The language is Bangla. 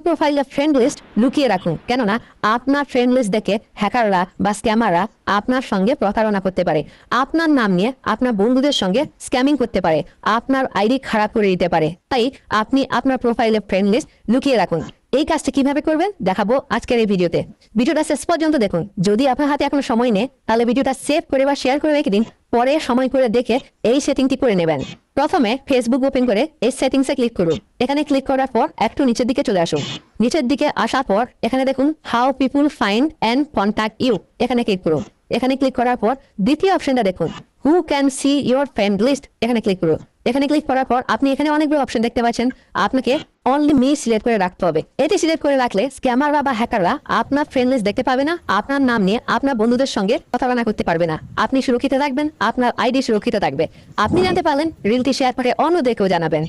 প্রোফাইলের ফ্রেন্ড লিস্ট লুকিয়ে রাখুন, কেননা আপনার ফ্রেন্ড লিস্ট দেখে হ্যাকাররা বা স্ক্যামাররা আপনার সঙ্গে প্রতারণা করতে পারে, আপনার নাম নিয়ে আপনার বন্ধুদের সঙ্গে স্ক্যামিং করতে পারে, আপনার আইডি খারাপ করে দিতে পারে। তাই আপনি আপনার প্রোফাইলের ফ্রেন্ড লিস্ট লুকিয়ে রাখুন। এই কাজটা কিভাবে করবেন দেখাবো আজকের এই ভিডিওটা শেষ পর্যন্ত দেখুন। যদি আপনার হাতে এখনো সময় নেই তাহলে ভিডিওটা সেভ করে বা শেয়ার করে রেখে দিন, পরে সময় করে দেখে এই সেটিংটি করে নেবেন। প্রথমে ফেসবুক ওপেন করে এই সেটিংসে ক্লিক করুন। এখানে ক্লিক করার পর একটু নিচের দিকে চলে আসুন। নিচের দিকে আসার পর এখানে দেখুন how people find and contact you, এখানে ক্লিক করুন। এখানে ক্লিক করার পর দ্বিতীয় অপশনটা দেখুন who can see your friend list, এখানে ক্লিক করুন। এখানে ক্লিক করার পর আপনি এখানে অনেকগুলো অপশন দেখতে পাচ্ছেন, আপনাকে অনলি মি সিলেক্ট করে রাখতে হবে। এটি সিলেক্ট করে রাখলে স্ক্যামাররা বা হ্যাকাররা আপনার ফ্রেন্ড লিস্ট দেখতে পাবে না, আপনার নাম নিয়ে আপনার বন্ধুদের সঙ্গে প্রতারণা করতে পারবে না। আপনি সুরক্ষিত থাকবেন, আপনার আইডি সুরক্ষিত থাকবে। আপনি জানতে পারলেন, রিলটি শেয়ার করে অন্যদেরকেও জানাবেন।